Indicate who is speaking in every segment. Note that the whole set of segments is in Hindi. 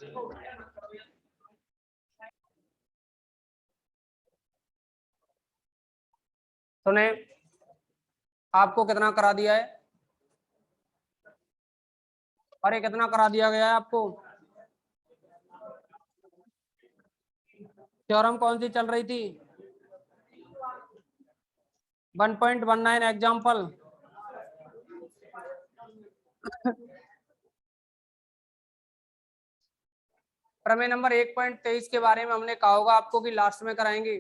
Speaker 1: सुने, आपको कितना करा दिया है? अरे कितना करा दिया गया है आपको? थ्योरम कौन सी चल रही थी? 1.19 एग्जाम्पल। प्रमेय नंबर 1.23 के बारे में हमने कहा होगा आपको कि लास्ट में कराएंगे।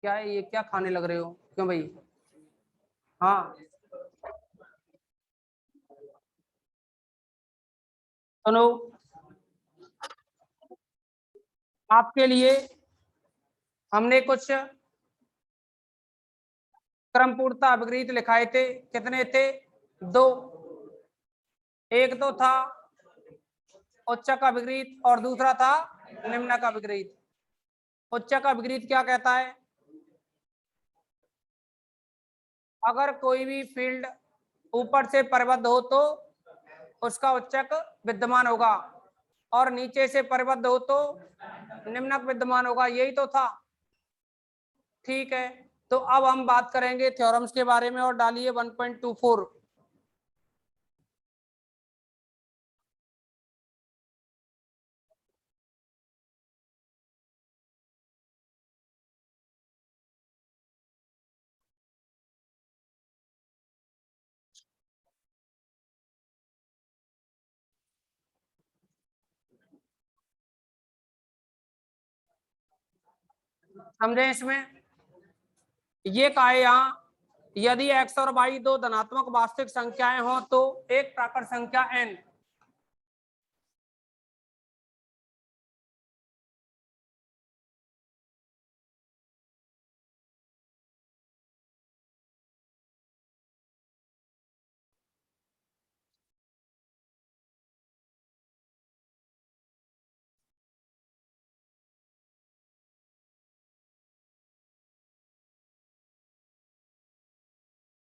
Speaker 1: क्या है ये, क्या खाने लग रहे हो, क्यों भाई? हाँ सुनो, आपके लिए हमने कुछ क्रम पूर्णता अभिग्रहित लिखाए थे। कितने थे? दो। एक तो था उच्चक अभिग्रहित और दूसरा था निम्नक अभिग्रहित। उच्चक अभिग्रहित क्या कहता है? अगर कोई भी फील्ड ऊपर से परिबद्ध हो तो उसका उच्चक विद्यमान होगा, और नीचे से परिबद्ध हो तो निम्नक विद्यमान होगा। यही तो था। ठीक है, तो अब हम बात करेंगे थ्योरम्स के बारे में, और डालिए 1.24। समझे? इसमें ये कहा है यहाँ, यदि x और y दो धनात्मक वास्तविक संख्याएं हो तो एक प्राकृत संख्या n।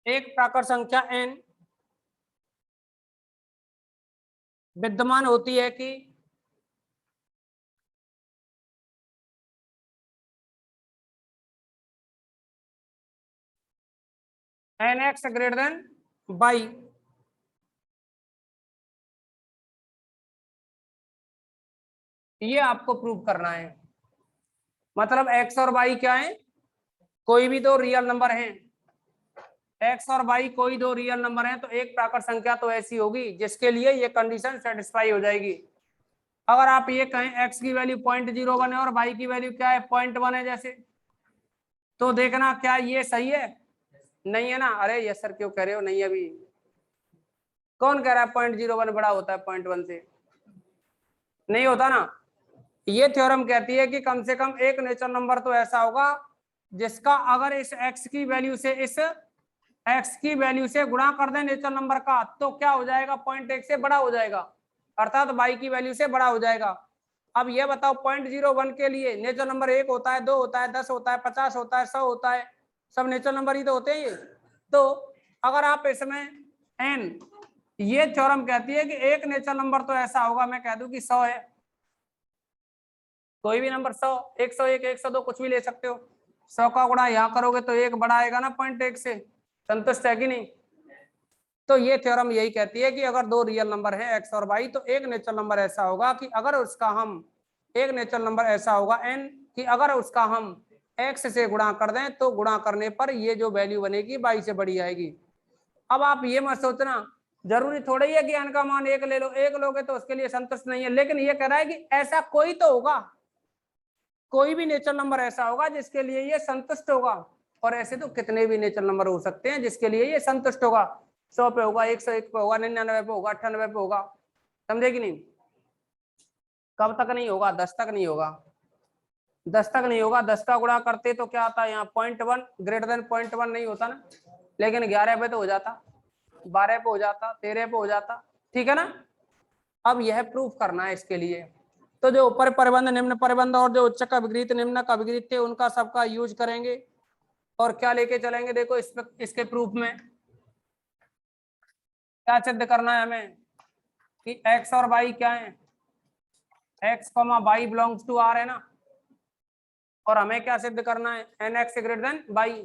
Speaker 1: एक प्राकृत संख्या n विद्यमान होती है कि nx ग्रेटर देन y। ये आपको प्रूव करना है। मतलब x और y क्या है? कोई भी दो रियल नंबर हैं। x और y कोई दो रियल नंबर हैं तो एक प्राकृत संख्या तो ऐसी होगी जिसके लिए ये कंडीशन सेटिस्फाई हो जाएगी। अगर आप ये कहें x की वैल्यू 0.01 है और y की वैल्यू क्या है, 0.1 है जैसे, तो देखना क्या ये सही है? नहीं है ना। अरे यस सर क्यों कह रहे हो नहीं? अभी कौन कह रहा है 0.01 बड़ा होता है 0.1 से? नहीं होता ना। ये थ्योरम कहती है कि कम से कम एक नेचुरल नंबर तो ऐसा होगा जिसका अगर इस x की वैल्यू से इस x की वैल्यू से गुणा कर दें नेचुरल नंबर का तो क्या हो जाएगा? 0.1 से बड़ा हो जाएगा, अर्थात y की वैल्यू से बड़ा हो जाएगा। अब ये बताओ 0.01 के लिए नेचुरल नंबर 1 होता है, 2 होता है, 10 होता है, 50 होता है, 100 होता है, सब नेचुरल नंबर ही तो होते हैं ये। तो अगर आप इसमें n, ये थ्योरम कहती है कि एक नेचुरल नंबर तो ऐसा होगा, मैं कह दूं कि 100 है, कोई भी नंबर 100, 101, 102 कुछ भी ले सकते हो। 100 का गुणा यहाँ करोगे तो एक बड़ा आएगा ना 0.1 से, संतुष्ट है कि नहीं? तो ये थ्योरम यही कहती है कि अगर दो रियल नंबर है x और y तो एक नेचुरल नंबर ऐसा होगा कि अगर उसका हम एक नेचुरल नंबर ऐसा होगा n कि अगर उसका हम x से गुणा कर दें तो गुणा करने पर ये जो वैल्यू बनेगी y से बड़ी आएगी। अब आप ये मत सोचना जरूरी थोड़ा ही है कि n का मान एक ले लो, एक लोगे तो उसके लिए संतुष्ट नहीं है, लेकिन ये कह रहा है कि ऐसा कोई तो होगा, कोई भी नेचुरल नंबर ऐसा होगा जिसके लिए ये संतुष्ट होगा। और ऐसे तो कितने भी नेचुरल नंबर हो सकते हैं जिसके लिए ये संतुष्ट होगा। 100 पे होगा, 101 पे होगा, 99 पे होगा, 98 पे होगा। समझे कि नहीं? कब तक नहीं होगा? 10 तक नहीं होगा। 10 तक नहीं होगा। 10 का गुणा करते तो क्या आता है यहाँ? 0.1 ग्रेटर देन 0.1 नहीं होता ना, लेकिन 11 पे तो हो जाता, 12 पे हो जाता, 13 पे हो जाता। ठीक है ना? अब यह प्रूफ करना है इसके लिए। तो जो ऊपर परिबंध, निम्न परिबंध और जो उच्चक अभिगृहित निम्नक अभिगृहित थे उनका सबका यूज करेंगे और क्या लेके चलेंगे देखो इसके प्रूफ में। क्या सिद्ध करना है हमें कि x और y क्या है, x, y belongs to r है ना, और हमें क्या सिद्ध करना है, nx ग्रेटर देन y।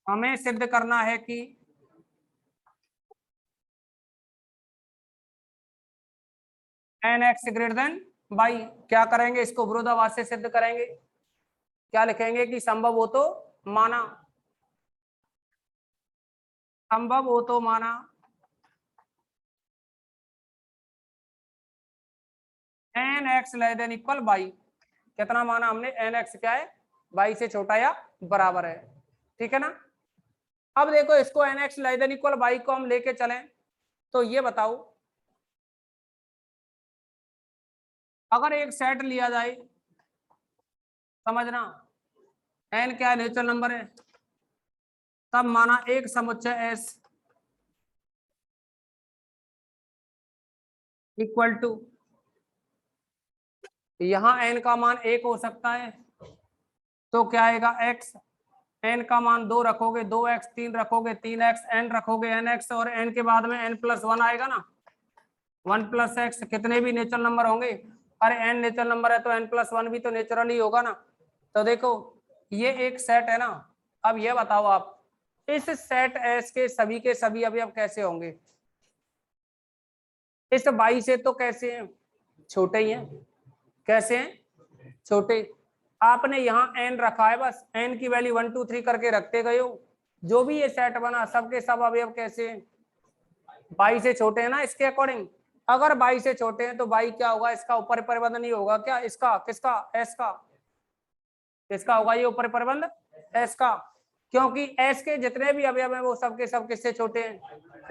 Speaker 1: हमें सिद्ध करना है कि nx ग्रेटर देन y। क्या करेंगे, इसको विरोधाभास से सिद्ध करेंगे। क्या लिखेंगे कि संभव हो तो माना, संभव हो तो माना nx less than equal y। कितना माना हमने, nx क्या है, y से छोटा या बराबर है, ठीक है ना। अब देखो इसको nx less than equal y को हम लेके चलें तो ये बताओ, अगर एक सेट लिया जाए, समझना n क्या है, नेचुरल नंबर है, तब माना एक समुच्चय s इक्वल टू, यहां n का मान 1 हो सकता है, तो क्या आएगा x, n का मान 2 रखोगे 2x, 3 रखोगे 3x, n रखोगे nx, और n के बाद में n+1 आएगा ना, 1+x। कितने भी नेचुरल नंबर होंगे, अरे n नेचुरल नंबर है तो n+1 भी तो नेचुरल ही होगा ना। तो देखो ये एक सेट है ना। अब ये बताओ आप, इस सेट S के सभी अवयव कैसे होंगे, इस 22 से तो कैसे हैं, छोटे ही हैं। कैसे हैं, छोटे। आपने यहाँ n रखा है, बस n की वैल्यू 1 2 3 करके रखते गए हो, जो भी ये सेट बना सबके सब अवयव कैसे हैं, 22 से छोटे हैं ना इसके अकॉर्डिंग। अगर 22 से छोटे हैं तो 22 क्या होगा, इसका ऊपर परिबंध नहीं होगा क्या, इसका, किसका, एस का, किसका होगा ये ऊपर परिबंध, एस का, क्योंकि एस के जितने भी अवयव हैं वो सबके सब किससे छोटे हैं,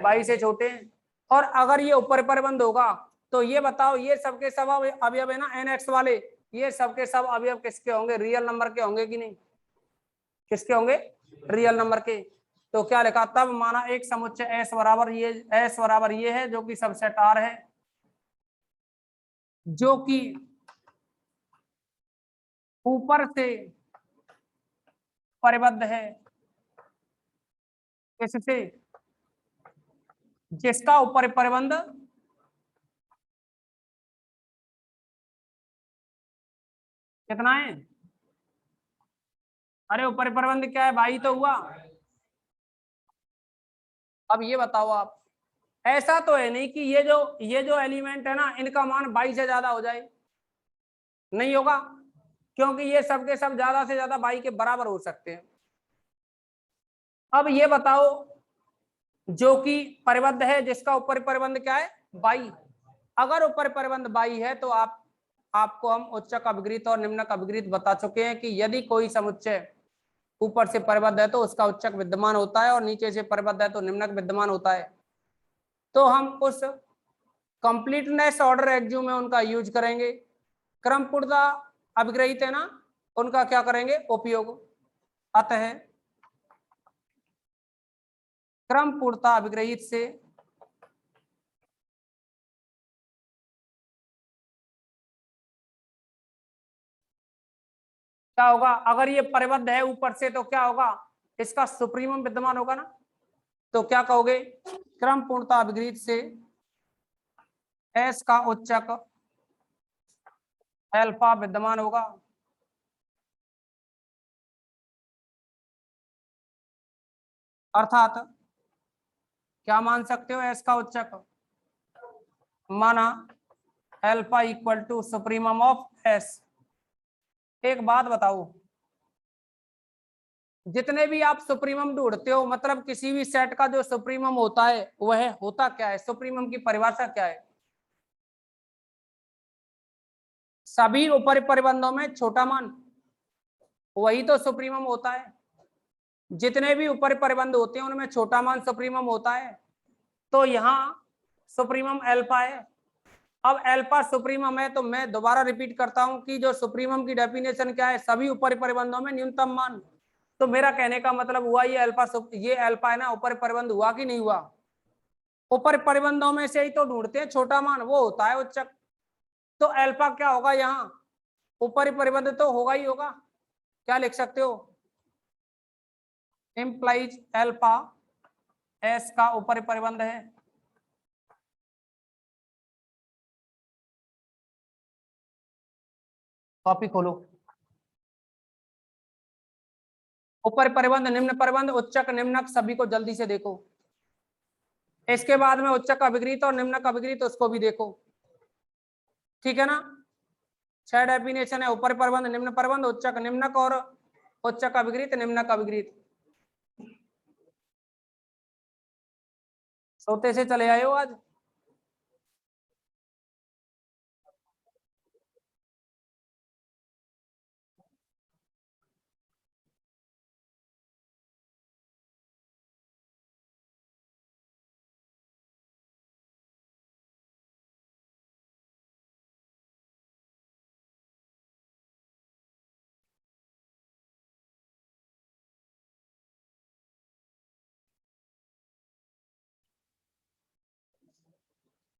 Speaker 1: 22 से छोटे हैं। और अगर ये ऊपर परिबंध होगा तो ये बताओ, ये सबके सब अवयव है ना nx वाले, ये सबके सब अवयव किसके होंगे, रियल नंबर के होंगे कि नहीं, किसके होंगे, रियल नंबर के। तो क्या लिखा, तब माना एक समुच्चय S बराबर ये है जो कि सबसेट R है, जो कि ऊपर से परिबद्ध है, किससे, जिसका ऊपर परिबंध कितना है, अरे ऊपर परिबंध क्या है भाई, तो हुआ। अब ये बताओ आप, ऐसा तो है नहीं कि ये जो एलिमेंट है ना इनका मान 22 से ज्यादा हो जाए, नहीं होगा, क्योंकि ये सबके सब ज्यादा से ज्यादा 22 के बराबर हो सकते हैं। अब ये बताओ, जो कि परिबद्ध है, जिसका ऊपर परिबंध क्या है, 22। अगर ऊपर परिबंध 22 है तो आपको हम उच्चक अभिगृहित और निम्नक अभिगृहित बता चुके हैं कि यदि कोई समुच्चय ऊपर से परिबद्ध है तो उसका उच्चक विद्यमान होता है, और नीचे से परिबद्ध है तो निम्नक विद्यमान होता है। तो हम उस कंप्लीटनेस ऑर्डर एक्ज्यू में उनका यूज करेंगे, क्रम पूर्णता अभिग्रहित है ना, उनका क्या करेंगे, उपयोग। अतः क्रम पूर्णता अभिग्रहित से क्या होगा, अगर ये परिबद्ध है ऊपर से तो क्या होगा, इसका सुप्रीमम विद्यमान होगा ना। तो क्या कहोगे, क्रम पूर्णता अभिग्रहित से एस का उच्चक अल्फा विद्यमान होगा। अर्थात क्या मान सकते हो, एस का उच्चक माना alpha equal to supremum of S. एक बात बताओ, जितने भी आप सुप्रीमम ढूंढते हो, मतलब किसी भी सेट का जो सुप्रीमम होता है वह होता क्या है, सुप्रीमम की परिभाषा क्या है, सभी ऊपरी परिबंधों में छोटा मान, वही तो सुप्रीमम होता है। जितने भी ऊपरी परिबंध होते हैं उनमें छोटा मान सुप्रीमम होता है। तो यहाँ सुप्रीमम अल्फा है। अब अल्फा सुप्रीमम है तो मैं दोबारा रिपीट करता हूं कि जो सुप्रीमम की डेफिनेशन क्या है, सभी ऊपरी परिबंधों में न्यूनतम मान। तो मेरा कहने का मतलब हुआ, ये अल्फा है ना, ऊपर परिबंध हुआ कि नहीं हुआ, ऊपर परिबंधों में से ही तो ढूंढते हैं छोटा मान, वो होता है उच्चक। तो अल्फा क्या होगा, यहाँ ऊपरी परिबंध तो होगा ही होगा। क्या लिख सकते हो, इम्प्लाइज अल्फा एस का ऊपरी परिबंध है। कॉपी खोलो। ऊपरी परिबंध, निम्न परिबंध, उच्चक, निम्नक सभी को जल्दी से देखो। इसके बाद में उच्चक अभिगृहित और निम्नक अभिगृहित उसको भी देखो, ठीक है ना। 6 डेफिनेशन है, ऊपरी परिबंध, निम्न परिबंध, उच्चक, निम्नक और उच्चक अभिगृहित, निम्नक अभिगृहित। सोते से चले आए हो आज?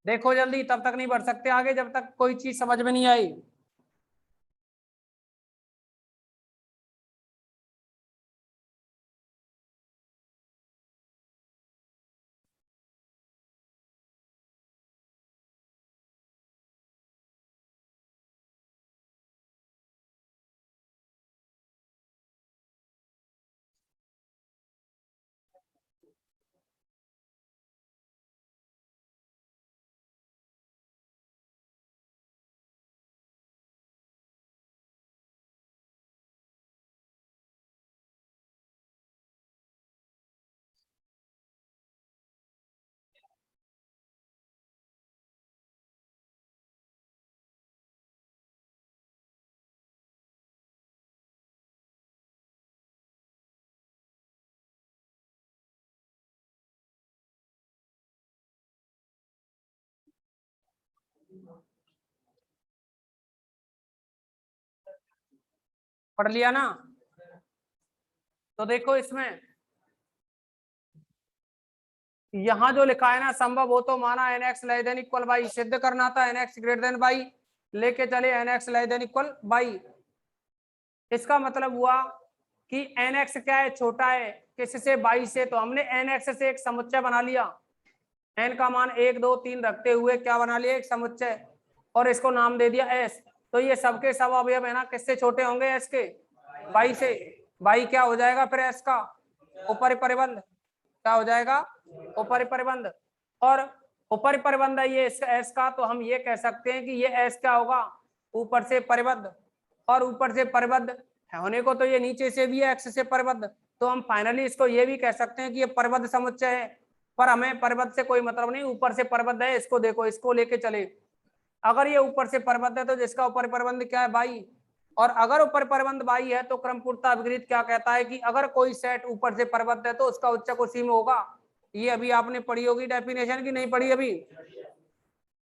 Speaker 1: देखो जल्दी, तब तक नहीं बढ़ सकते आगे जब तक कोई चीज समझ में नहीं आई। पढ़ लिया ना? तो देखो इसमें यहां जो लिखा है ना, संभव हो तो माना n x less than equal y, सिद्ध करना था n x greater than y, लेके चले n x less than equal y. इसका मतलब हुआ कि एन एक्स क्या है, छोटा है किससे, बाई से। तो हमने एन एक्स से एक समुच्चय बना लिया, एन का मान 1 2 3 रखते हुए क्या बना लिया, एक समुच्चय, और इसको नाम दे दिया एस। तो ये सबके सब अवयव है ना, किससे छोटे होंगे, एस के, बाई से। बाई क्या हो जाएगा फिर, एस का ऊपरी परिबंध। क्या हो जाएगा, ऊपरी परिबंध। और ऊपरी परिबंध है ये एस का, तो हम ये कह सकते हैं कि ये एस क्या होगा, ऊपर से परिबद्ध। और ऊपर से परिबद्ध होने को तो ये नीचे से भी है, एक्स से परिबद्ध। तो हम फाइनली इसको ये भी कह सकते हैं कि ये परिबद्ध समुच्चय है। पर हमें परिबद्ध से कोई मतलब नहीं, ऊपर से परिबद्ध है, इसको देखो, इसको लेके चले। अगर ये ऊपर से परिबद्ध है तो जिसका ऊपर परिबंध क्या है, बाई। और अगर ऊपर परिबंध बाई है तो क्रमपूर्णता अभिगृहित क्या कहता है कि अगर कोई सेट ऊपर से परिबद्ध है तो उसका उच्चक उसी में होगा। ये अभी आपने पढ़ी होगी डेफिनेशन की, नहीं पढ़ी अभी?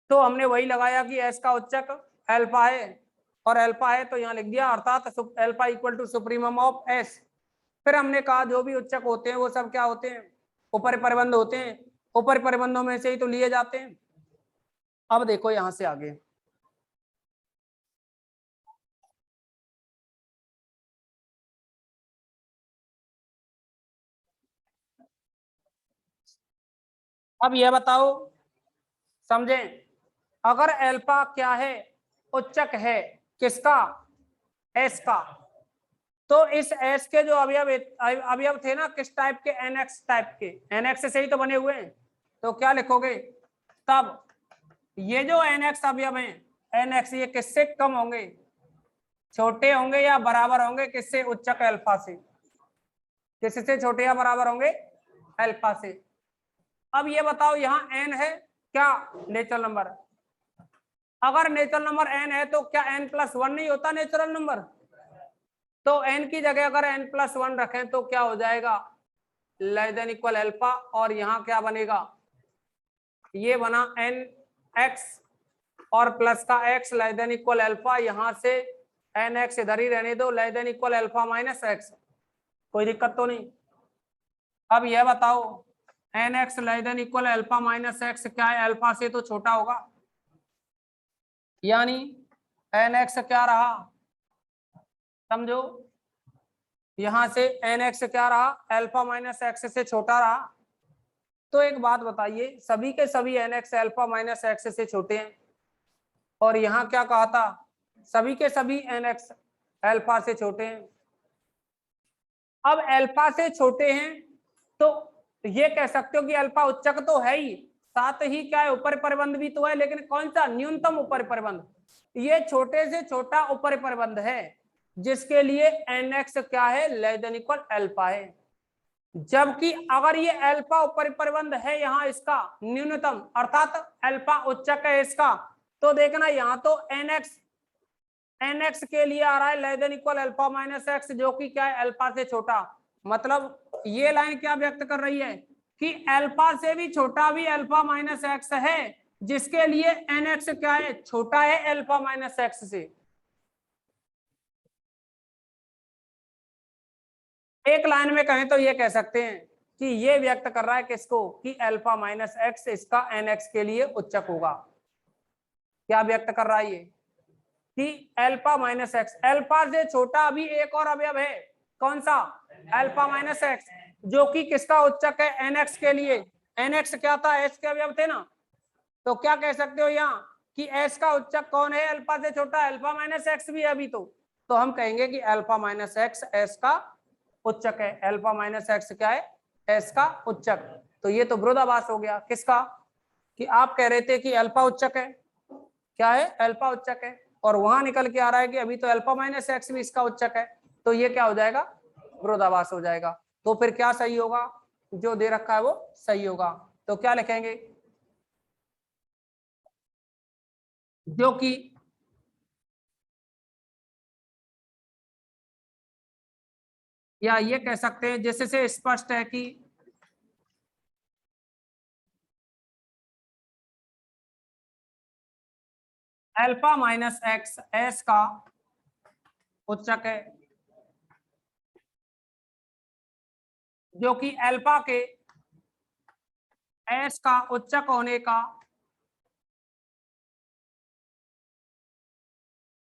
Speaker 1: तो हमने वही लगाया कि एस का उच्चक अल्फा है, और अल्फा है तो यहाँ लिख दिया, अर्थात alpha equal to supremum of S. फिर हमने कहा जो भी उच्चक होते हैं वो सब क्या होते हैं, ऊपर परिबंध होते हैं। ऊपर परिबंधों में से ही तो लिए जाते हैं। अब देखो यहां से आगे, अब यह बताओ, समझें, अगर अल्फा क्या है, उच्चक है किसका, एस का। तो इस एस के जो अवयव अवयव थे ना, किस टाइप के, एनएक्स टाइप के, एनएक्स से ही तो बने हुए हैं। तो क्या लिखोगे तब, ये जो एनएक्स अवयव हैं, एनएक्स ये किससे कम होंगे, छोटे होंगे या बराबर होंगे किससे, उच्चक अल्फा से। किससे छोटे या बराबर होंगे, अल्फा से। अब ये बताओ यहाँ एन है क्या, नेचुरल नंबर। अगर नेचुरल नंबर एन है तो क्या एन प्लस वन नहीं होता नेचुरल नंबर? तो एन की जगह अगर एन प्लस वन रखें तो क्या हो जाएगा, लेस देन इक्वल अल्फा। और यहाँ क्या बनेगा, ये बना एन एक्स और प्लस का x less than equal alpha. यहाँ से एन एक्स इधर ही रहने दो, less than equal alpha minus x, कोई दिक्कत तो नहीं। अब यह बताओ n x less than equal alpha minus x क्या है, अल्फा से तो छोटा होगा, यानी एन एक्स क्या रहा, समझो, यहां से एन एक्स क्या रहा, अल्फा माइनस एक्स से छोटा रहा। तो एक बात बताइए, सभी के सभी nx अल्फा माइनस एक्स से छोटे हैं, और यहाँ क्या कहा था, सभी के सभी nx अल्फा से छोटे हैं। अब अल्फा से छोटे हैं तो ये कह सकते हो कि अल्फा उच्चक तो है ही, साथ ही क्या है, ऊपर परिबंध भी तो है, लेकिन कौन सा, न्यूनतम ऊपर परिबंध। ये छोटे से छोटा ऊपर परिबंध है, जिसके लिए nx क्या है, लेस देन इक्वल अल्फा है। जबकि अगर ये अल्फा ऊपर परिबंध है यहाँ इसका न्यूनतम, अर्थात अल्फा उच्चक है इसका, तो देखना यहाँ तो nx के लिए आ रहा है less than equal alpha minus x, जो कि क्या है, अल्फा से छोटा। मतलब ये लाइन क्या व्यक्त कर रही है कि अल्फा से भी छोटा भी अल्फा माइनस एक्स है, जिसके लिए nx क्या है, छोटा है अल्फा माइनस एक्स से। एक लाइन में कहें तो ये कह सकते हैं कि ये व्यक्त कर रहा है किसको, कि अल्फा माइनस एक्स इसका nx के लिए उच्चक होगा। क्या व्यक्त कर रहा है ये, कि अल्फा माइनस एक्स, अल्फा से छोटा अभी एक और अवयव है, कौन सा, अल्फा माइनस एक्स, जो कि किसका उच्चक है, एनएक्स के लिए। एनएक्स क्या था, एस के अवयव थे ना, तो क्या कह सकते हो यहाँ कि एस का उच्चक कौन है, अल्फा से छोटा, अल्फा माइनस एक्स भी है अभी तो हम कहेंगे कि अल्फा माइनस एक्स एस का उच्चक है। अल्फा माइनस एक्स क्या है, एस का उच्चक। तो ये तो विरोधाभास हो गया किसका, कि आप कह रहे थे कि अल्फा उच्चक है, क्या है, अल्फा उच्चक है, और वहां निकल के आ रहा है कि अभी तो अल्फा माइनस एक्स भी इसका उच्चक है, तो ये क्या हो जाएगा, विरोधाभास हो जाएगा। तो फिर क्या सही होगा, जो दे रखा है वो सही होगा। तो क्या लिखेंगे, जो कि या ये कह सकते हैं जिससे स्पष्ट है कि अल्फा माइनस एक्स एस का उच्चक है, जो कि अल्फा के एस का उच्चक होने का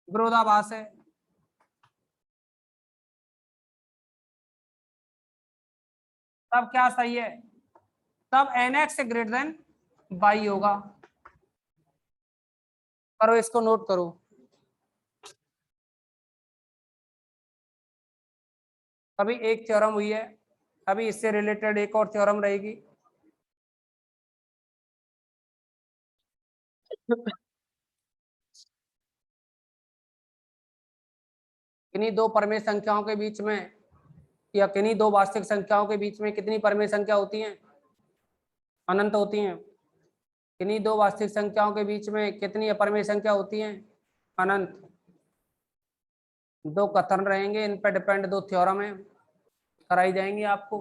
Speaker 1: विरोधाभास है। तब क्या सही है, तब एनएक्स ग्रेटर देन बाई होगा। करो, इसको नोट करो। अभी एक थ्योरम हुई है, अभी इससे रिलेटेड एक और थ्योरम रहेगी। किन्हीं दो परमेय संख्याओं के बीच में, या किन्हीं दो वास्तविक संख्याओं के बीच में कितनी परमेय संख्या होती हैं, अनंत होती हैं। किन्हीं दो वास्तविक संख्याओं के बीच में कितनी अपरमेय संख्या होती हैं, अनंत। दो कथन रहेंगे, इन पर डिपेंड दो थ्योरम है, कराई जाएंगी आपको।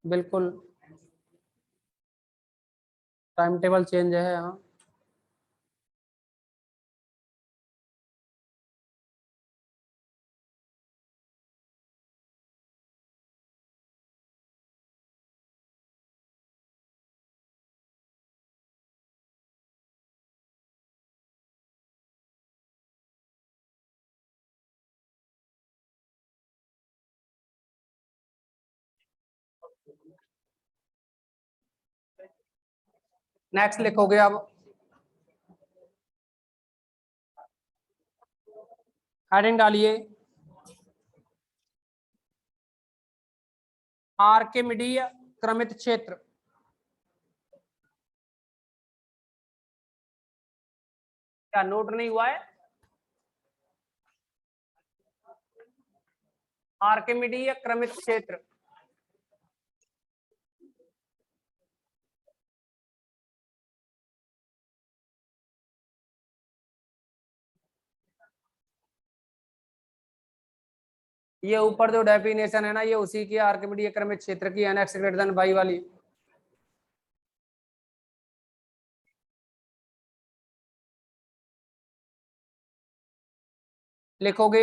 Speaker 1: बिल्कुल, टाइम टेबल चेंज है, हाँ। नेक्स्ट लिखोगे अब, हेडिंग डालिए, आर्किमिडीय क्रमित क्षेत्र। क्या नोट नहीं हुआ है, आर्किमिडीय क्रमित क्षेत्र। ये ऊपर जो डेफिनेशन है ना, ये उसी की आर्किमिडीय क्रमित क्षेत्र की, एनएक्स ग्रेटर देन बाई वाली। लिखोगे,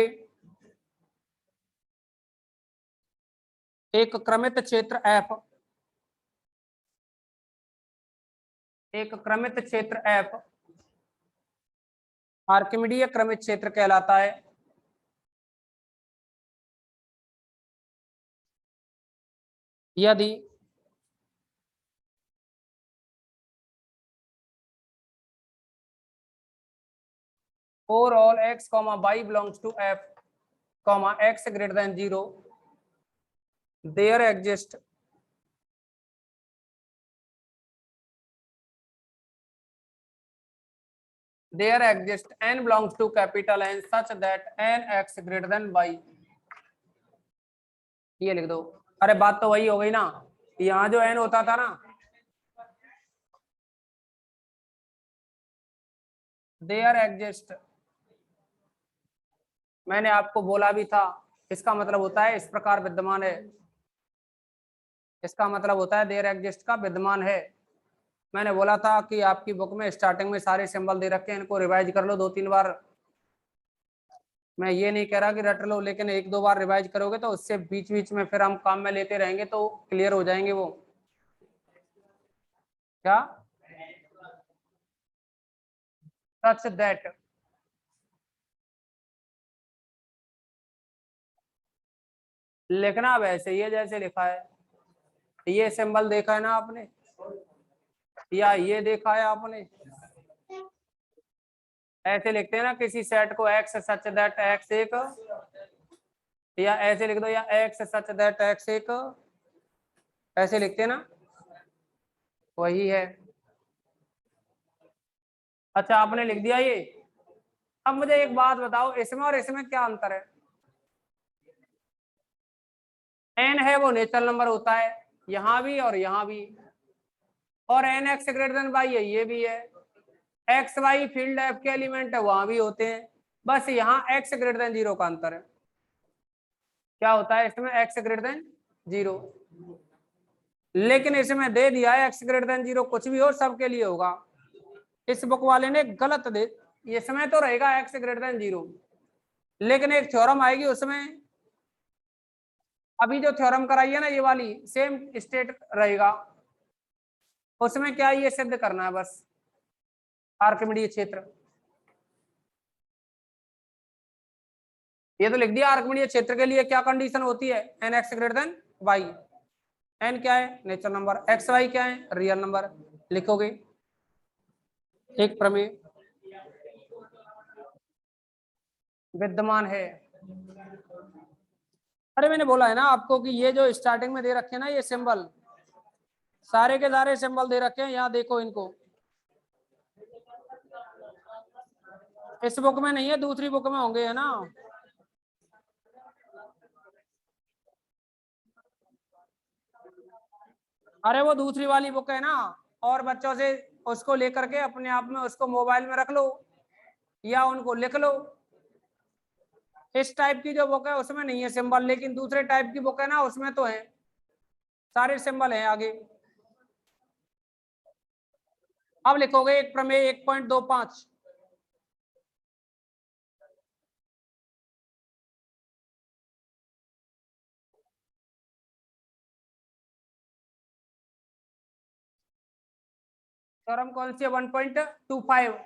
Speaker 1: एक क्रमित क्षेत्र एफ, एक क्रमित क्षेत्र एफ आर्किमिडीय क्रमित क्षेत्र कहलाता है। यदि for all x, y belongs to f, x greater than 0, there exists n belongs to capital N such that n x greater than y। ये लिख दो। अरे बात तो वही हो गई ना, यहाँ जो n होता था ना, there exists, मैंने आपको बोला भी था, इसका मतलब होता है इस प्रकार विद्यमान है, इसका मतलब होता है देयर एग्जिस्ट का विद्यमान है। मैंने बोला था कि आपकी बुक में स्टार्टिंग में सारे सिंबल दे रखे हैं, इनको रिवाइज कर लो 2-3 बार। मैं ये नहीं कह रहा कि रट लो, लेकिन 1-2 बार रिवाइज करोगे तो उससे बीच बीच में फिर हम काम में लेते रहेंगे तो क्लियर हो जाएंगे वो। क्या सच दैट, लिखना वैसे ही है जैसे लिखा है। ये सिंबल देखा है ना आपने, या ये देखा है आपने, ऐसे लिखते हैं ना किसी सेट को, एक्स सच दैट एक्स एक, या ऐसे लिख दो, या एक्स सच दैट एक्स एक, ऐसे लिखते हैं ना, वही है। अच्छा आपने लिख दिया ये। अब मुझे एक बात बताओ, इसमें और इसमें क्या अंतर है? एन है वो नेचुरल नंबर होता है, यहां भी और यहां भी, और n x greater than y है, ये भी है। एक्स वाई फील्ड एफ के एलिमेंट है, वहां भी होते हैं, बस यहाँ एक्स ग्रेटर देन 0 का अंतर है। क्या होता है इसमें? एक्स ग्रेटर देन 0, लेकिन इसमें दे दिया है एक्स ग्रेटर देन 0, कुछ भी हो सबके लिए होगा। इस बुक वाले ने गलत दे, इसमें तो रहेगा एक्स ग्रेटर देन 0, लेकिन एक थ्योरम आएगी उसमें, अभी जो थ्योरम कराई है ना ये वाली, सेम स्टेट रहेगा, उसमें क्या ये सिद्ध करना है बस, आर्किमिडीय क्षेत्र। ये तो लिख दिया, आर्किमिडीय क्षेत्र के लिए क्या कंडीशन होती है? N x greater than y. N क्या है? Natural number. एक्स वाई क्या है? Real number. लिखोगे एक प्रमेय विद्यमान है। अरे मैंने बोला है ना आपको कि ये जो स्टार्टिंग में दे रखे हैं ना ये सिंबल, सारे के सारे सिंबल दे रखे हैं, यहाँ देखो इनको, इस बुक में नहीं है, दूसरी बुक में होंगे, है ना। अरे वो दूसरी वाली बुक है ना, और बच्चों से उसको लेकर के अपने आप में उसको मोबाइल में रख लो या उनको लिख लो। इस टाइप की जो बुक है उसमें नहीं है सिंबल, लेकिन दूसरे टाइप की बुक है ना उसमें तो है, सारे सिंबल हैं आगे। अब लिखोगे एक प्रमेय 1.25, थ्योरम कौन सी है? 1.25।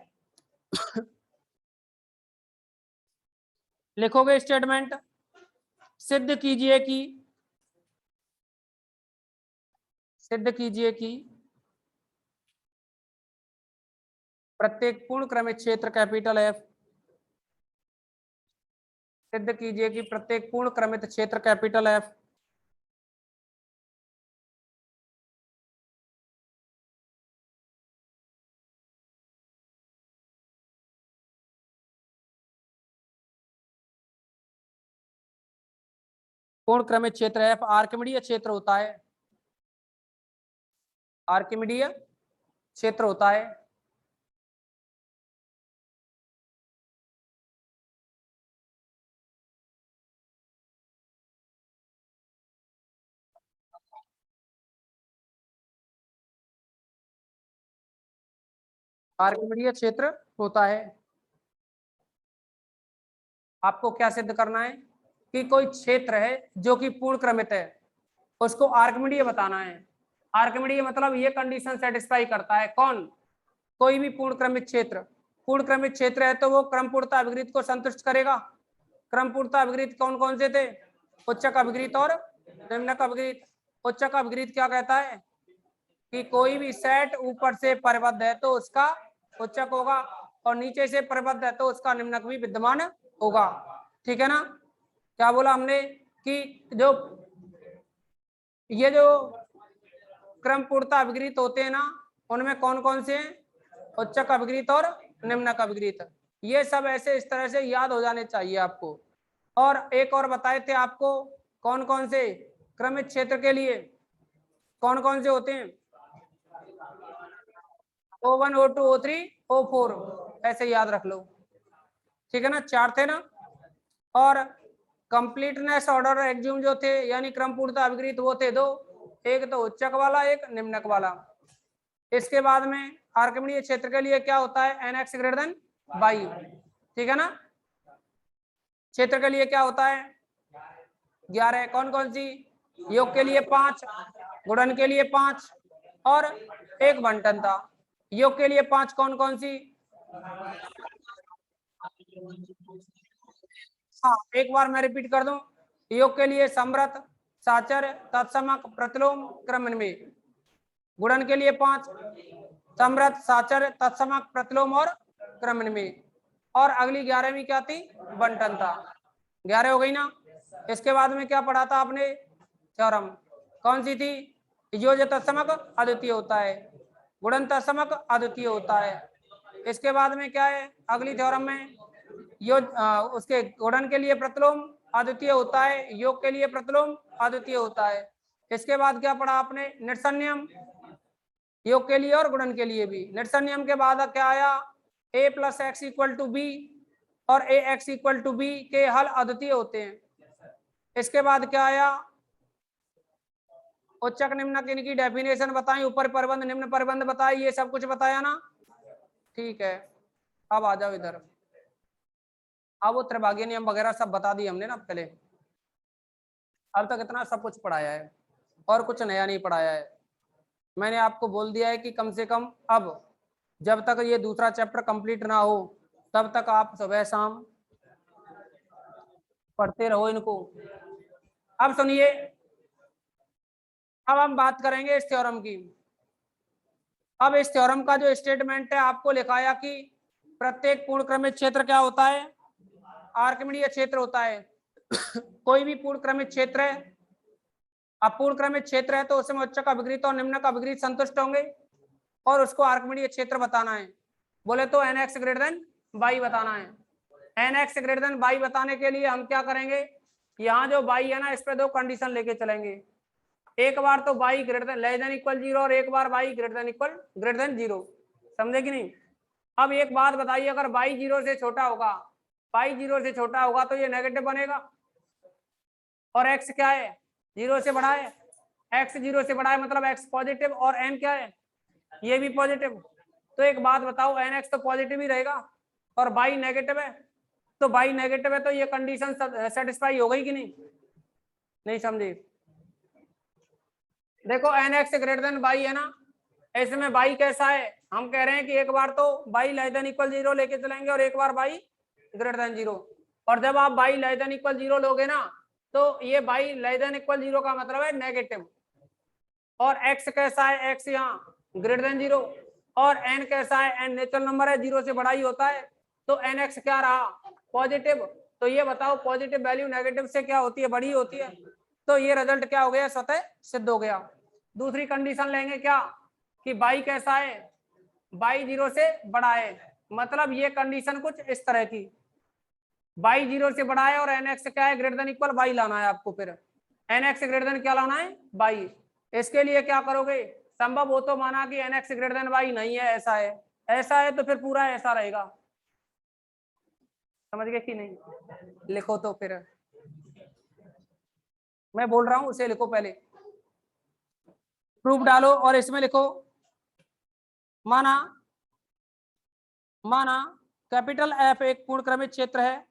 Speaker 1: लिखोगे स्टेटमेंट, सिद्ध कीजिए कि, सिद्ध कीजिए कि प्रत्येक पूर्ण क्रमित क्षेत्र कैपिटल एफ, सिद्ध कीजिए कि प्रत्येक पूर्ण क्रमित क्षेत्र कैपिटल एफ पूर्ण क्रमित क्षेत्र एफ आर्किमिडीय क्षेत्र होता है, आर्किमिडीय क्षेत्र होता है। आर्किमिडीय क्षेत्र होता है। आपको क्या सिद्ध करना है? कि कोई क्षेत्र है जो कि पूर्ण क्रमित है, उसको आर्किमिडीय बताना है। आर्किमिडीय मतलब ये कंडीशन सेटिस्फाई करता है, कौन? कोई भी पूर्ण क्रमित क्षेत्र। पूर्ण क्रमिक क्षेत्र है तो वो क्रम पूर्णता अभिगृहित को संतुष्ट करेगा। क्रम पूर्णता अभिगृहित कौन कौन से थे? उच्चक अभिगृहित और निम्नक अभिगृहित। उच्चक अभिगृहित क्या कहता है कि कोई भी सेट ऊपर से परिबद्ध है तो उसका उच्चक होगा, और नीचे से परिबद्ध है तो उसका निम्नक भी विद्यमान होगा। ठीक है ना? क्या बोला हमने कि जो ये जो क्रम पूर्णता अभिगृहित होते हैं ना, उनमें कौन कौन से हैं? उच्चक अभिगृहित और निम्नक अभिगृहित। ये सब ऐसे इस तरह से याद हो जाने चाहिए आपको। और एक और बताए थे आपको कौन कौन से क्रमिक क्षेत्र के लिए कौन कौन से होते हैं? O1, O2, O3, O4, ऐसे याद रख लो। ठीक है ना? 4 थे ना। और कंप्लीटनेस ऑर्डर एक्ज्यूम जो थे यानी क्रम पूर्णता अभिगृहित वो थे 2, एक तो उच्चक वाला एक निम्नक वाला। इसके बाद में आर्किमिडीय क्षेत्र के लिए क्या होता है? nx greater than y। ठीक है ना? क्षेत्र के लिए क्या होता है? 11। कौन कौन सी? योग के लिए 5, गुणन के लिए 5 और एक बंटन था। योग के लिए 5 कौन कौन सी? हाँ, एक बार मैं रिपीट कर दूं। योग के लिए समृत, साचर, तत्समक, प्रतिलोम, क्रमन्वय। गुणन के लिए 5, समृत, साचर, तत्समक, प्रतिलोम और क्रमन्वय। और अगली 11वीं क्या थी? बंटन था। 11 हो गई ना। इसके बाद में क्या पढ़ा था आपने? थ्योरम कौन सी थी? योज तत्समक अद्वितीय होता है, गुणन तत्समक अद्वितीय होता है। इसके बाद में क्या है अगली थ्योरम में? योग उसके गुणन के लिए प्रतिलोम अद्वितीय होता है, योग के लिए प्रतिलोम अद्वितीय होता है। इसके बाद क्या पढ़ा आपने? निरसन नियम, योग के लिए और गुणन के लिए भी। निरसन नियम के बाद क्या आया? a plus x equal to b और a x equal to b के हल अद्वितीय होते हैं। इसके बाद क्या आया? उच्चक निम्नक इनकी डेफिनेशन बताई, ऊपर परिबंध निम्न परिबंध बताई, ये सब कुछ बताया ना। ठीक है, अब आ जाओ इधर। अब वो त्रिभागीय नियम वगैरह सब बता दिए हमने ना पहले। अब तक इतना सब कुछ पढ़ाया है और कुछ नया नहीं पढ़ाया है। मैंने आपको बोल दिया है कि कम से कम अब जब तक ये दूसरा चैप्टर कंप्लीट ना हो तब तक आप सुबह शाम पढ़ते रहो इनको। अब सुनिए, अब हम बात करेंगे इस थ्योरम की। अब इस थ्योरम का जो स्टेटमेंट है आपको लिखाया कि प्रत्येक पूर्ण क्रमिक क्षेत्र क्या होता है? आर्किमिडीय क्षेत्र होता है। कोई भी पूर्ण क्रमिक क्षेत्र है, अब पूर्ण क्रमिक क्षेत्र है तो उसमें उच्चक अभिगृहित और निम्नक अभिगृहित संतुष्ट होंगे और उसको आर्किमिडीय क्षेत्र बताना है। बोले तो nx ग्रेटर देन y बताना है। nx ग्रेटर देन y बताने के लिए हम क्या करेंगे? यहाँ जो y है ना, इस पे दो कंडीशन लेके चलेंगे। एक बार तो y greater than less than equal 0 और एक बार y greater than equal greater than 0। समझे कि नहीं? अब एक बात बताइए, अगर y 0 से छोटा होगा, y 0 से छोटा होगा तो ये नेगेटिव बनेगा, और x क्या है? 0 से बड़ा है। x 0 से बड़ा है मतलब x पॉजिटिव, और n क्या है? ये भी पॉजिटिव। तो एक बात बताओ, nx तो पॉजिटिव ही रहेगा और y नेगेटिव है, तो y नेगेटिव है तो ये कंडीशन सेटिस्फाई हो गई कि नहीं? नहीं समझे? देखो nx ग्रेटर देन y है ना, इसमें y कैसा है? हम कह रहे हैं कि एक बार तो y लेस देन इक्वल 0 लेके चलेंगे और एक बार y ग्रेटर देन 0। और जब आप y लेस देन इक्वल 0 लोगे ना तो ये y लेस देन इक्वल 0 का मतलब है नेगेटिव। और x कैसा है? x यहाँ ग्रेटर देन 0। और n कैसा है? n नेचुरल नंबर है, 0 से बड़ा ही होता है, तो nx क्या रहा? पॉजिटिव। तो ये बताओ पॉजिटिव वैल्यू नेगेटिव से क्या होती है? बड़ी होती है। तो ये रिजल्ट क्या हो गया? स्वतः सिद्ध हो गया। दूसरी कंडीशन लेंगे क्या कि y कैसा है? y 0 से बड़ा है, मतलब ये कंडीशन कुछ इस तरह की, y 0 से बड़ा है और nx क्या है? ग्रेटर देन इक्वल y लाना है आपको। फिर nx ग्रेटर देन क्या लाना है? y। इसके लिए क्या करोगे? संभव हो तो माना कि nx ग्रेटर देन y नहीं है, ऐसा है। ऐसा है तो फिर पूरा ऐसा रहेगा। समझ गए कि नहीं? लिखो तो फिर, मैं बोल रहा हूं उसे लिखो पहले, प्रूफ डालो और इसमें लिखो माना माना कैपिटल एफ एक पूर्ण क्रमिक क्षेत्र है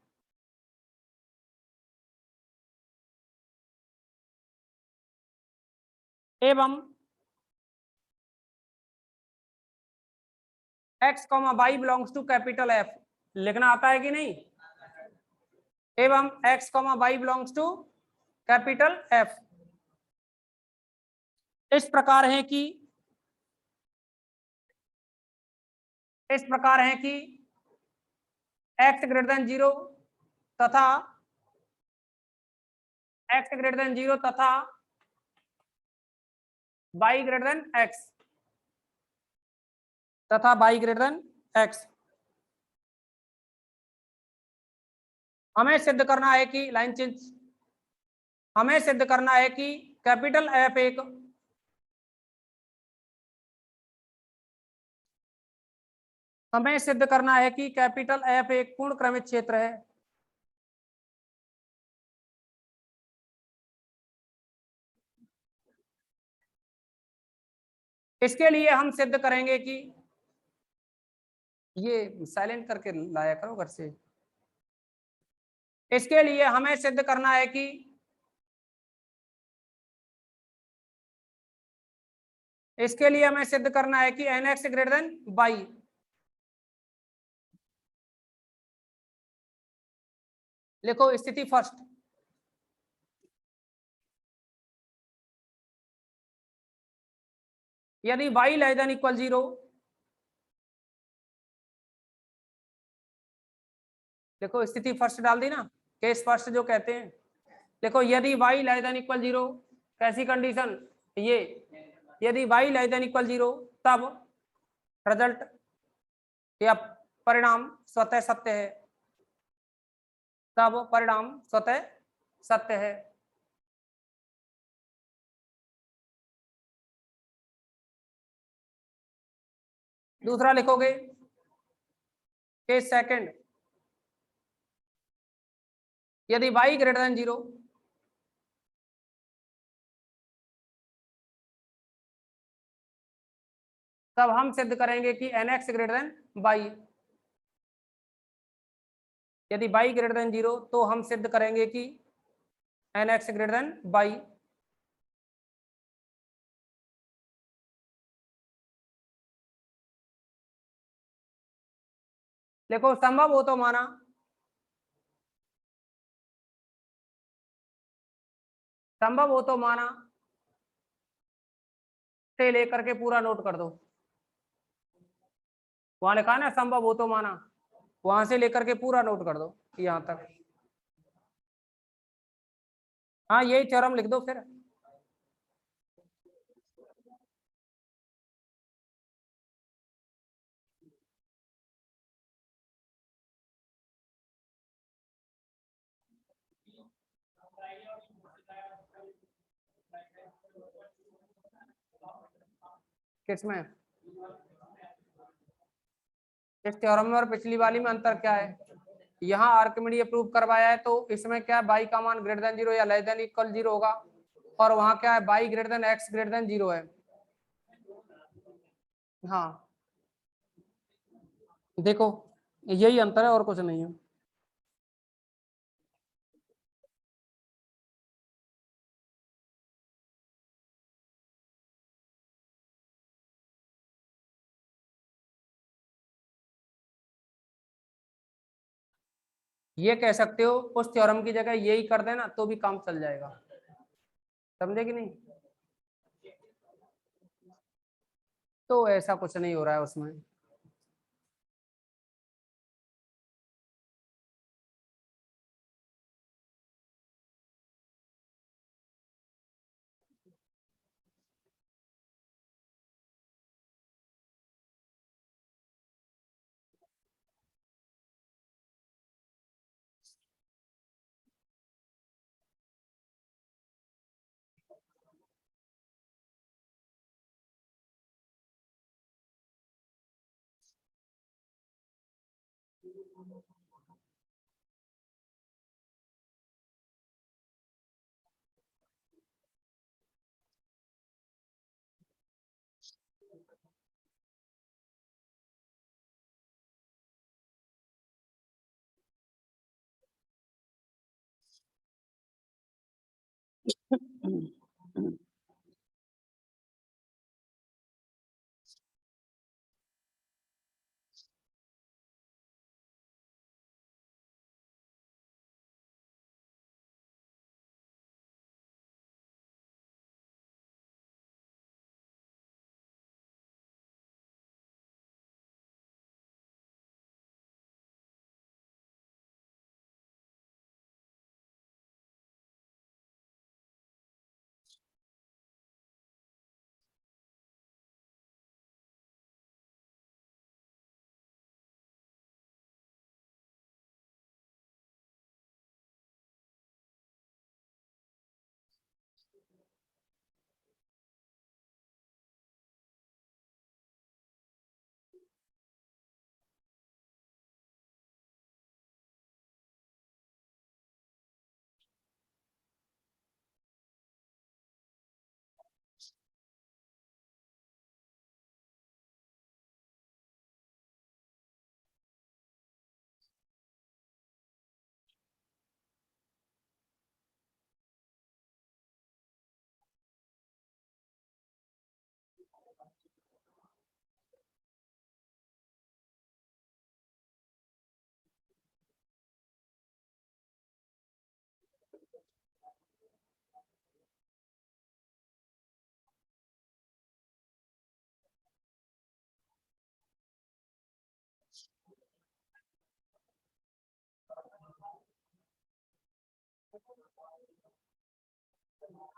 Speaker 1: एवं x comma y belongs to capital F, लिखना आता है कि नहीं, एवं x comma y belongs to capital F. इस प्रकार है कि एक्स ग्रेटर देन जीरो तथा वाई ग्रेटर देन एक्स हमें सिद्ध करना है कि लाइन चेंज, हमें सिद्ध करना है कि कैपिटल एफ एक पूर्ण क्रमित क्षेत्र है। इसके लिए हम सिद्ध करेंगे कि ये साइलेंट करके लाया करो घर से। इसके लिए हमें सिद्ध करना है कि n x greater than y. लिखो स्थिति फर्स्ट, यदि y लेस देन इक्वल 0, देखो स्थिति फर्स्ट डाल दी ना, केस फर्स्ट जो कहते हैं। देखो यदि y लेस देन इक्वल 0, कैसी कंडीशन, ये यदि y लेस देन इक्वल 0 तब रिजल्ट या परिणाम स्वतः सत्य है, दूसरा लिखोगे केस सेकंड, यदि y ग्रेटर देन 0, तब हम सिद्ध करेंगे कि n x greater than y. यदि y ग्रेटर देन 0 तो हम सिद्ध करेंगे कि n x greater than y. देखो संभव हो तो माना से लेकर के पूरा नोट कर दो, वहां लिखा ना संभव हो तो माना, वहां से लेकर के पूरा नोट कर दो यहां तक। हाँ यही थ्योरम लिख दो फिर। किसमें, इस थ्योरम में और पिछली वाली में अंतर क्या है, यहाँ आर्किमिडीज प्रूव करवाया है तो इसमें क्या है, बाई का मान ग्रेटर देन 0 या लेस देन इक्वल 0 होगा, और वहां क्या है, by greater than x greater than 0 है। हाँ देखो यही अंतर है और कुछ नहीं है। ये कह सकते हो उस थ्योरम की जगह यही कर देना तो भी काम चल जाएगा, समझे कि नहीं। तो ऐसा कुछ नहीं हो रहा है उसमें।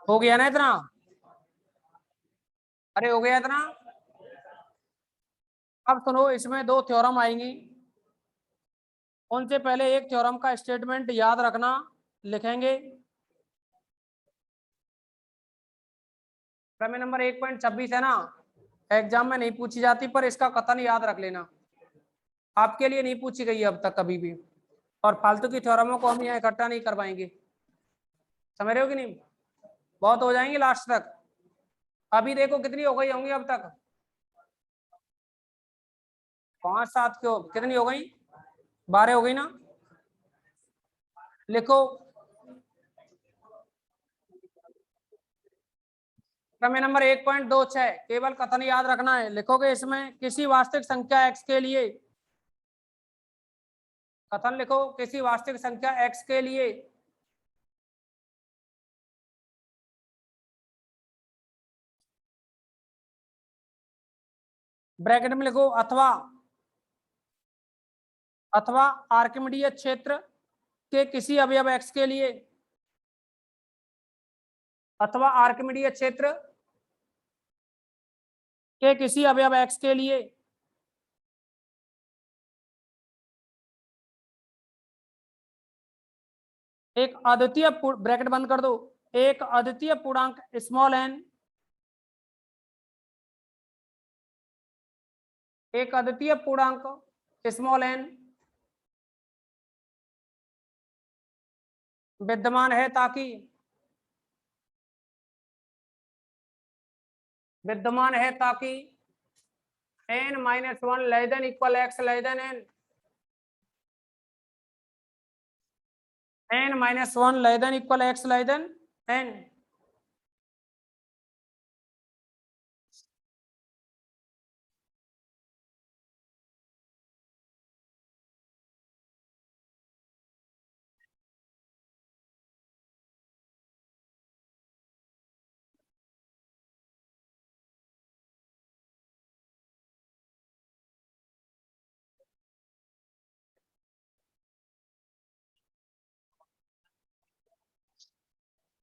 Speaker 1: हो गया ना इतना? अरे हो गया इतना? अब सुनो, इसमें दो थ्योरम आएंगी। उनसे पहले एक थ्योरम का स्टेटमेंट याद रखना, लिखेंगे। प्रमेय नंबर 1.26 है ना, एग्जाम में नहीं पूछी जाती, पर इसका कथन याद रख लेना, आपके लिए नहीं पूछी गई है अब तक कभी भी। और फालतू की थ्योरमों को हम यहाँ इकट्ठा नहीं करवाएंगे, समझ रहे हो कि नहीं? बहुत हो जाएंगे लास्ट तक। अभी देखो कितनी हो गई होंगी अब तक, 5-7 क्यों, कितनी हो गई? 12 हो गई ना। लिखो, प्रमेय नंबर 1.26, केवल कथन याद रखना है। लिखोगे इसमें, किसी वास्तविक संख्या x के लिए, कथन लिखो, किसी वास्तविक संख्या x के लिए ब्रैकेट में लिखो अथवा, अथवा आर्किमिडीय क्षेत्र के किसी अवयव x के लिए, अथवा आर्किमिडीय क्षेत्र के किसी अवयव x के लिए एक अद्वितीय ब्रैकेट बंद कर दो, एक अद्वितीय पूर्णांक स्मॉल n, एक अद्वितीय पूर्णांक स्मॉल n विद्यमान है, ताकि विद्यमान है ताकि n-1 less than equal x less than n, n-1 less than equal x less than n।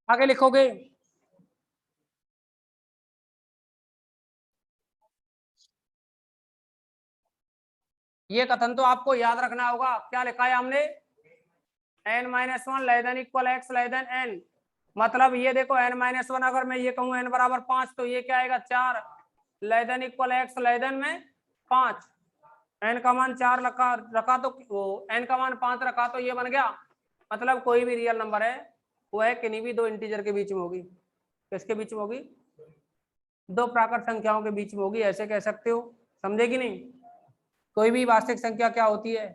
Speaker 1: आगे लिखोगे, ये कथन तो आपको याद रखना होगा, क्या लिखा है हमने, n-1 less than equal x less than n। मतलब ये देखो, n-1 अगर मैं ये कहूँ n बराबर 5, तो ये क्या आएगा, 4 less than equal x less than में 5, n का मान 4 रखा रखा तो वो n का मान 5 रखा तो ये बन गया। मतलब कोई भी रियल नंबर है वो है किन्हीं भी दो इंटीजर के बीच में होगी। किसके बीच में होगी? दो प्राकृत संख्याओं के बीच में होगी, ऐसे कह सकते हो, समझे कि नहीं? कोई भी वास्तविक संख्या क्या होती है,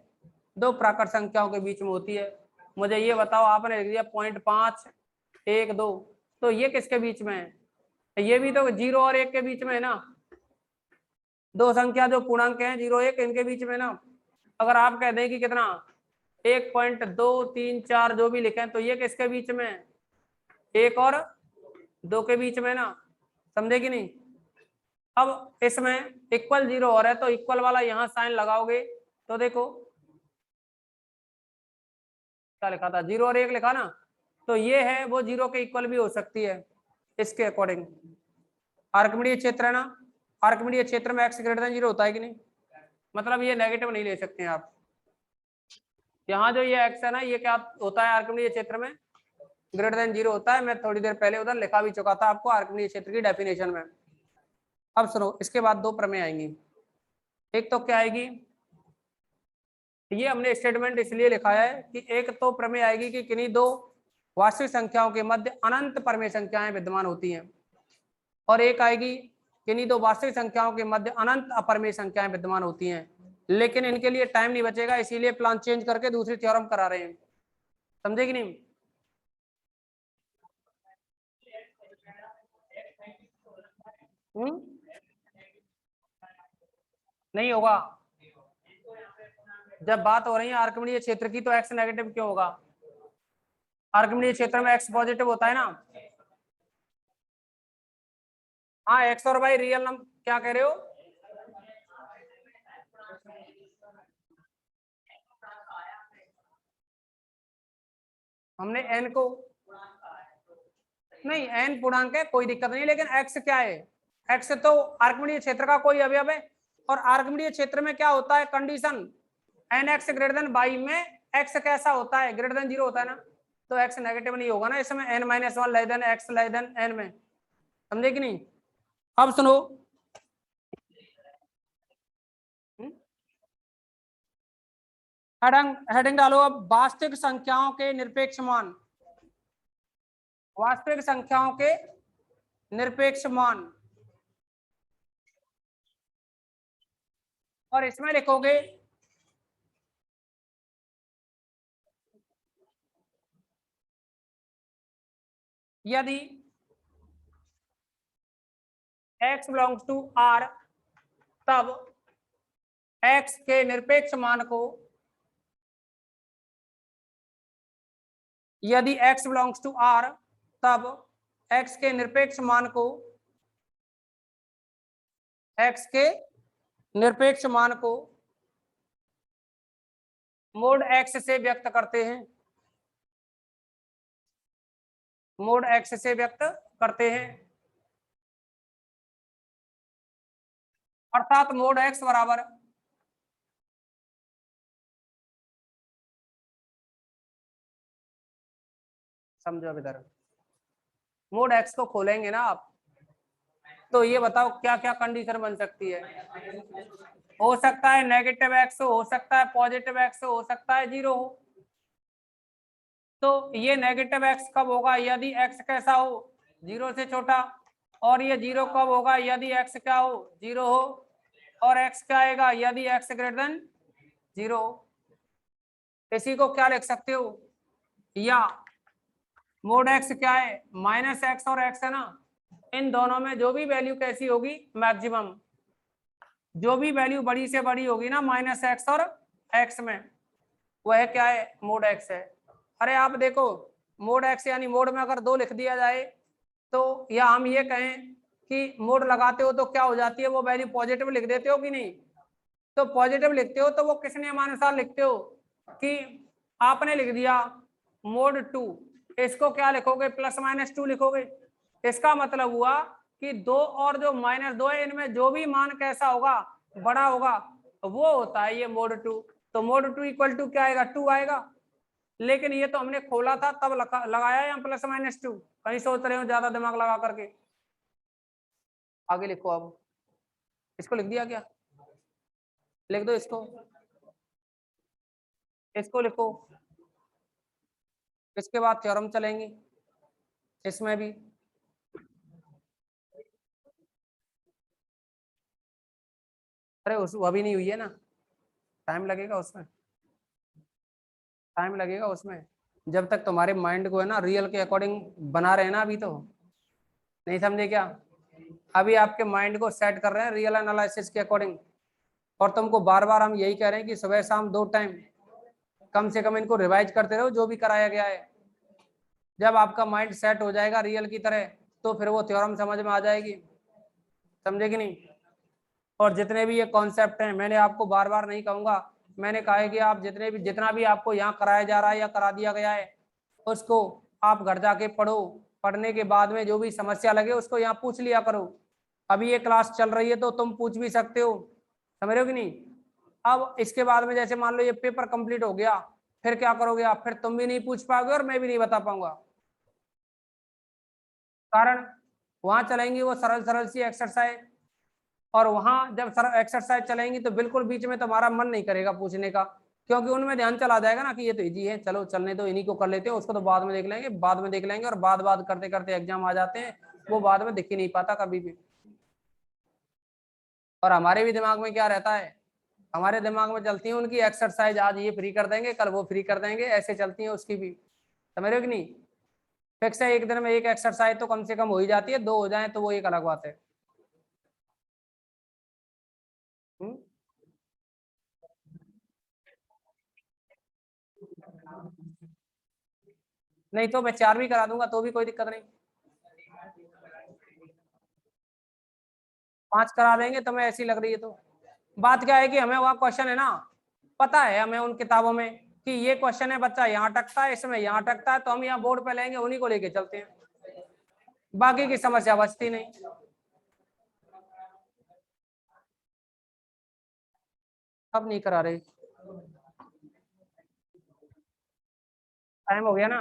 Speaker 1: दो प्राकृत संख्याओं के बीच में होती है। मुझे ये बताओ, आपने लिख दिया 0.5 1 2, तो ये किसके बीच में है? ये भी तो 0 और 1 के बीच में है ना, दो संख्या जो पूर्णांक हैं 0 1 इनके बीच में ना। अगर आप कह दें कि कितना 1.234 जो भी लिखें, तो ये किसके बीच में है? 1 और 2 के बीच में ना, समझे कि नहीं? अब इसमें इक्वल 0 हो रहा है, तो इक्वल वाला यहाँ साइन लगाओगे तो देखो क्या लिखा था, 0 और 1 लिखा ना, तो ये है वो 0 के इक्वल भी हो सकती है इसके अकॉर्डिंग। आर्किमिडीय क्षेत्र है ना, आर्किमिडीय क्षेत्र में x ग्रेटर देन 0 होता है कि नहीं? मतलब ये नेगेटिव नहीं ले सकते हैं आप। यहाँ जो ये x है ना, ये क्या होता है आर्किमिडीय क्षेत्र में? ग्रेटर देन 0 होता है। मैं थोड़ी देर पहले उधर लिखा भी चुका था आपको आर्किमिडीय क्षेत्र की डेफिनेशन में। अब सुनो, इसके बाद दो प्रमेय आएंगी। एक तो क्या आएगी, ये हमने स्टेटमेंट इसलिए लिखा है कि एक तो प्रमेय आएगी कि किन्हीं दो वास्तविक संख्याओं के मध्य अनंत परमेय संख्याएं विद्यमान होती हैं, और एक आएगी किन्हीं दो वास्तविक संख्याओं के मध्य अनंत अपरमेय संख्याएं विद्यमान होती हैं। लेकिन इनके लिए टाइम नहीं बचेगा, इसीलिए प्लान चेंज करके दूसरी थ्योरम करा रहे हैं, समझे कि नहीं? नहीं होगा, जब बात हो रही है आर्किमिडीय क्षेत्र की तो एक्स नेगेटिव क्यों होगा? आर्किमिडीय क्षेत्र में एक्स पॉजिटिव होता है ना। हाँ, एक्स और वाई रियल नंबर, क्या कह रहे हो? हमने एन को नहीं एन पूर्णांक है कोई दिक्कत नहीं, लेकिन एक्स क्या है, एक्स तो आर्कमिडीय क्षेत्र का कोई अवयव है, और आर्कमिडीय क्षेत्र में क्या होता है condition, n x greater than y में एक्स कैसा होता है, ग्रेटर देन 0 होता है ना, तो एक्स नेगेटिव नहीं होगा ना इसमें, n minus 1 less than x less than n में, समझे कि नहीं। अब सुनो, हेडिंग डालो अब, वास्तविक संख्याओं के निरपेक्ष मान, वास्तविक संख्याओं के निरपेक्ष मान, और इसमें लिखोगे यदि x बिलोंग्स टू r, तब x के निरपेक्ष मान को, यदि x बिलोंग्स टू r, तब x के निरपेक्ष मान को, x के निरपेक्ष मान को मोड x से व्यक्त करते हैं, मोड x से व्यक्त करते हैं, अर्थात मोड x बराबर समझो अब इधर, मोड x को खोलेंगे ना आप, तो ये बताओ क्या क्या कंडीशन बन सकती है, हो सकता है नेगेटिव x हो सकता है पॉजिटिव x हो सकता है 0 हो, तो ये नेगेटिव x कब होगा, यदि x कैसा हो 0 से छोटा, और ये 0 कब होगा, यदि x क्या हो 0 हो, और x क्या आएगा यदि x ग्रेटर देन 0 हो। इसी को क्या लिख सकते हो, या मोड x क्या है माइनस एक्स और x है ना, इन दोनों में जो भी वैल्यू कैसी होगी मैक्सिमम, जो भी वैल्यू बड़ी से बड़ी होगी ना माइनस एक्स और x में, वह क्या है मोड x है। अरे आप देखो मोड x यानी मोड में अगर 2 लिख दिया जाए, तो या हम ये कहें कि मोड लगाते हो तो क्या हो जाती है वो वैल्यू, पॉजिटिव लिख देते हो कि नहीं, तो पॉजिटिव लिखते हो तो वो किस नियमानुसार लिखते हो कि आपने लिख दिया मोड 2, इसको क्या लिखोगे प्लस माइनस 2 लिखोगे, इसका मतलब हुआ कि 2 और जो माइनस 2 है इनमें जो भी मान कैसा होगा बड़ा होगा, वो होता है ये मोड 2, तो मोड 2 इक्वल टू क्या आएगा 2 आएगा, लेकिन ये तो हमने खोला था तब लगाया या प्लस माइनस 2, कहीं सोच रहे हो ज्यादा दिमाग लगा करके, आगे लिखो अब, इसको लिख दिया क्या, लिख दो इसको, इसको लिखो, इसके बाद थ्योरम चलेंगे इसमें भी, अरे उस वो अभी नहीं हुई है ना, टाइम लगेगा उसमें, टाइम लगेगा उसमें, जब तक तुम्हारे माइंड को है ना रियल के अकॉर्डिंग बना रहे हैं ना, अभी तो नहीं समझे क्या, अभी आपके माइंड को सेट कर रहे हैं रियल एनालिसिस के अकॉर्डिंग, और तुमको बार बार हम यही कह रहे हैं कि सुबह शाम 2 टाइम कम से कम इनको रिवाइज करते रहो जो भी कराया गया है, जब आपका माइंड सेट हो जाएगा रियल की तरह, तो फिर वो थ्योरम समझ में आ जाएगी, समझे कि नहीं। और जितने भी ये कॉन्सेप्ट हैं, मैंने आपको बार बार नहीं कहूंगा, मैंने कहा है कि आप जितना भी आपको यहाँ कराया जा रहा है या करा दिया गया है, उसको आप घर जाके पढ़ो, पढ़ने के बाद में जो भी समस्या लगे उसको यहाँ पूछ लिया करो, अभी ये क्लास चल रही है तो तुम पूछ भी सकते हो, समझ रहे हो कि नहीं। अब इसके बाद में जैसे मान लो ये पेपर कंप्लीट हो गया, फिर क्या करोगे आप, फिर तुम भी नहीं पूछ पाओगे और मैं भी नहीं बता पाऊंगा, कारण वहां चलेंगी वो सरल सरल सी एक्सरसाइज, और वहां जब सरल एक्सरसाइज चलेंगी तो बिल्कुल बीच में तुम्हारा मन नहीं करेगा पूछने का, क्योंकि उनमें ध्यान चला जाएगा ना कि ये तो इजी है, चलो चलने दो इन्हीं को कर लेते हैं, उसको तो बाद में देख लेंगे, बाद में देख लेंगे, और बात करते करते एग्जाम आ जाते हैं, वो बाद में दिख ही नहीं पाता कभी भी। और हमारे भी दिमाग में क्या रहता है, हमारे दिमाग में चलती है उनकी एक्सरसाइज, आज ये फ्री कर देंगे कल वो फ्री कर देंगे, ऐसे चलती है उसकी भी, समझ रहे हो कि नहीं। फिक्स है एक दिन में एक एक्सरसाइज तो कम से कम हो ही जाती है, 2 हो जाए तो वो एक अलग बात है। नहीं तो मैं 4 भी करा दूंगा तो भी कोई दिक्कत नहीं, 5 करा देंगे, तुम्हें ऐसी लग रही है तो। बात क्या है कि हमें वहाँ क्वेश्चन है ना, पता है हमें उन किताबों में कि ये क्वेश्चन है बच्चा यहाँ अटकता है, इसमें यहाँ अटकता है, तो हम यहाँ बोर्ड पे लेंगे उन्हीं को लेके चलते हैं, बाकी की समस्या बचती नहीं। अब नहीं करा रहे, टाइम हो गया ना।